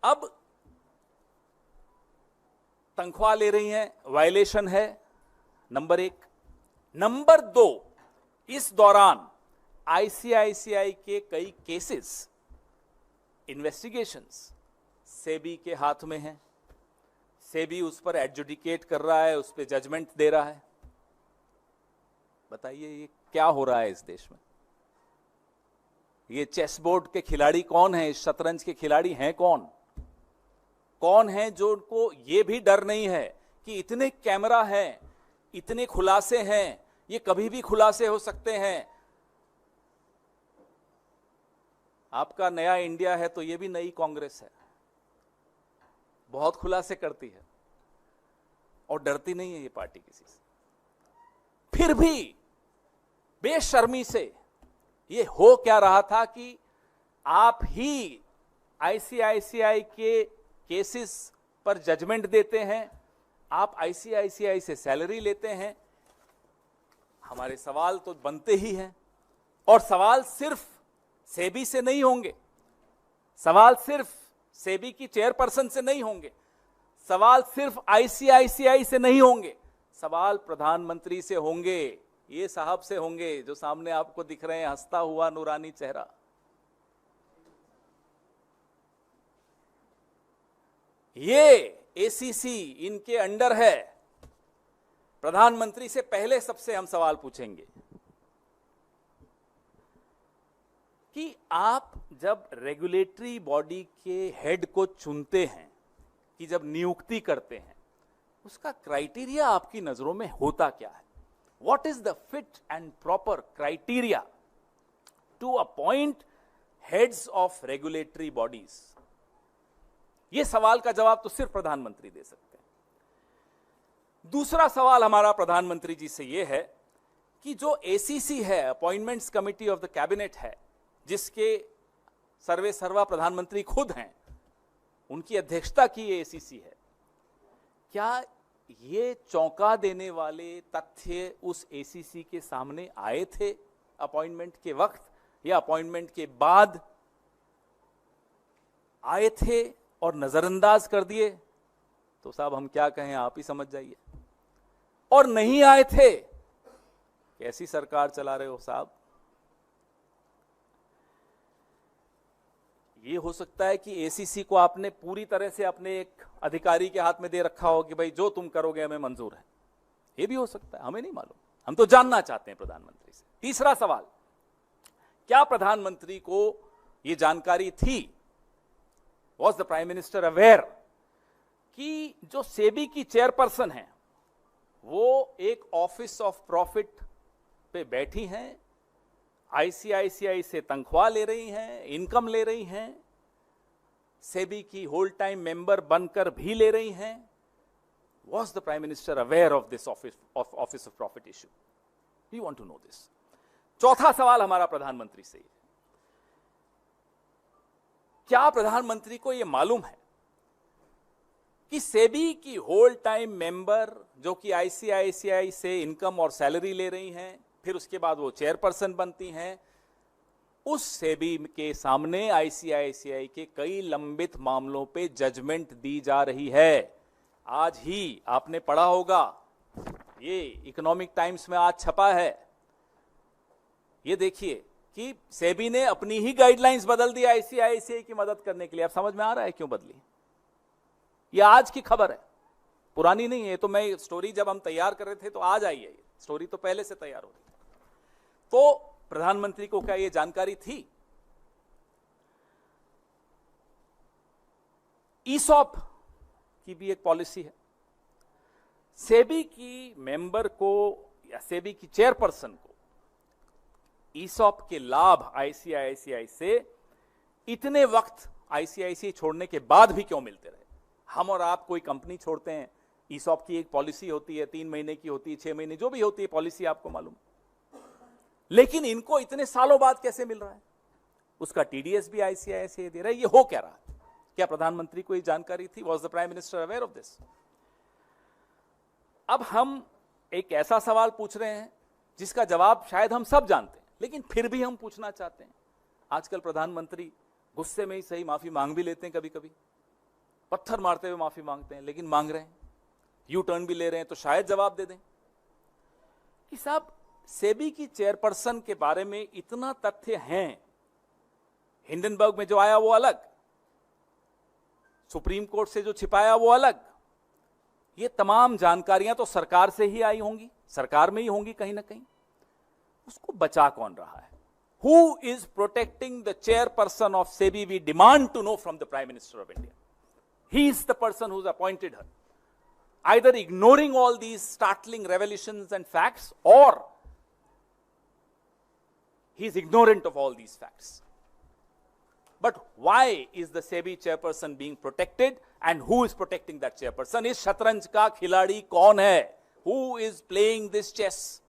अब तनख्वाह ले रही हैं, वायलेशन है, नंबर 1। नंबर 2, इस दौरान आईसीआईसीआई के कई केसेस, इन्वेस्टिगेशंस सेबी के हाथ में हैं। सेबी उस पर एडजुडिकेट कर रहा है, उस पर जजमेंट दे रहा है। बताइए ये क्या हो रहा है इस देश में? ये चेस बोर्ड के खिलाड़ी कौन है? इस शतरंज के खिलाड़ी हैं कौन? कौन है जो उनको ये भी डर नहीं है कि इतने कैमरा हैं, इतने खुलासे हैं, ये कभी भी खुलासे हो सकते हैं। आपका नया इंडिया है तो ये भी नई कांग्रेस है, बहुत खुलासे करती है और डरती नहीं है ये पार्टी किसी से। फिर भी बेशर्मी से ये हो क्या रहा था कि आप ही आईसीआईसीआई के केसेस पर जजमेंट देते हैं, आप आईसीआईसीआई से सैलरी लेते हैं। हमारे सवाल तो बनते ही हैं, और सवाल सिर्फ सेबी से नहीं होंगे, सवाल सिर्फ सेबी की चेयरपर्सन से नहीं होंगे, सवाल सिर्फ आईसीआईसीआई से नहीं होंगे, सवाल प्रधानमंत्री से होंगे। ये साहब से होंगे जो सामने आपको दिख रहे हैं, हंसता हुआ नूरानी चेहरा। ये एसीसी इनके अंडर है। प्रधानमंत्री से पहले सबसे हम सवाल पूछेंगे कि आप जब रेगुलेटरी बॉडी के हेड को चुनते हैं, कि जब नियुक्ति करते हैं, उसका क्राइटेरिया आपकी नजरों में होता क्या है? What is the fit and proper criteria to appoint heads of regulatory bodies? यह सवाल का जवाब तो सिर्फ प्रधानमंत्री दे सकते हैं। दूसरा सवाल हमारा प्रधानमंत्री जी से यह है कि जो एसीसी है, appointments committee of the cabinet है, जिसके सर्वे सर्वा प्रधानमंत्री खुद हैं, उनकी अध्यक्षता की ये एसीसी है, क्या ये चौंका देने वाले तथ्य उस एसीसी के सामने आए थे अपॉइंटमेंट के वक्त, या अपॉइंटमेंट के बाद आए थे और नजरअंदाज कर दिए? तो साहब हम क्या कहें, आप ही समझ जाइए। और नहीं आए थे, कैसी सरकार चला रहे हो साहब? ये हो सकता है कि एसीसी को आपने पूरी तरह से अपने एक अधिकारी के हाथ में दे रखा हो कि भाई जो तुम करोगे हमें मंजूर है। ये भी हो सकता है, हमें नहीं मालूम, हम तो जानना चाहते हैं प्रधानमंत्री से। तीसरा सवाल, क्या प्रधानमंत्री को यह जानकारी थी, was the prime minister aware, कि जो सेबी की चेयरपर्सन है वो एक ऑफिस ऑफ प्रॉफिट पे बैठी हैं, आईसीआईसीआई से तनख्वाह ले रही हैं, इनकम ले रही हैं, सेबी की होल टाइम मेंबर बनकर भी ले रही हैं? Was the prime minister aware of this office of profit issue? We want to know this. चौथा सवाल हमारा प्रधानमंत्री से, क्या प्रधानमंत्री को यह मालूम है कि सेबी की होल टाइम मेंबर जो कि आईसीआईसीआई से इनकम और सैलरी ले रही हैं, फिर उसके बाद वो चेयरपर्सन बनती हैं, उस सेबी के सामने आईसीआईसीआई के कई लंबित मामलों पे जजमेंट दी जा रही है? आज ही आपने पढ़ा होगा, ये इकोनॉमिक टाइम्स में आज छपा है, ये देखिए कि सेबी ने अपनी ही गाइडलाइंस बदल दी आईसीआईसीआई की मदद करने के लिए। अब समझ में आ रहा है क्यों बदली? ये आज की खबर है, पुरानी नहीं है। तो मैं स्टोरी जब हम तैयार कर रहे थे तो आज आई है, ये स्टोरी तो पहले से तैयार हो रही थी। तो प्रधानमंत्री को क्या यह जानकारी थी? ईसॉप की भी एक पॉलिसी है, सेबी की मेंबर को या सेबी की चेयरपर्सन को ईसॉप के लाभ आईसीआईसीआई से इतने वक्त आईसीआईसीआई छोड़ने के बाद भी क्यों मिलते रहे? हम और आप कोई कंपनी छोड़ते हैं, ईसॉप की एक पॉलिसी होती है, 3 महीने की होती है, 6 महीने, जो भी होती है पॉलिसी, आपको मालूम, लेकिन इनको इतने सालों बाद कैसे मिल रहा है? उसका टीडीएस भी आईसीआईसीआई दे रहा है। ये हो क्या रहा है? क्या प्रधानमंत्री को ये जानकारी थी? Was the prime minister aware of this? अब हम एक ऐसा सवाल पूछ रहे हैं जिसका जवाब शायद हम सब जानते हैं, लेकिन फिर भी हम पूछना चाहते हैं। आजकल प्रधानमंत्री गुस्से में ही सही माफी मांग भी लेते हैं कभी कभी, पत्थर मारते हुए माफी मांगते हैं, लेकिन मांग रहे हैं, यू टर्न भी ले रहे हैं, तो शायद जवाब दे दें कि साहब सेबी की चेयरपर्सन के बारे में इतना तथ्य हैं, हिंडनबर्ग में जो आया वो अलग, सुप्रीम कोर्ट से जो छिपाया वो अलग, ये तमाम जानकारियां तो सरकार से ही आई होंगी, सरकार में ही होंगी कहीं ना कहीं, उसको बचा कौन रहा है? Who is protecting the chairperson of SEBI? We demand to know from the Prime Minister of India. He is the person who's appointed her. Either ignoring all these startling revelations and facts, or he is ignorant of all these facts. But why is the SEBI chairperson being protected, and who is protecting that chairperson? इस शतरंज का खिलाड़ी कौन है? Who is playing this chess?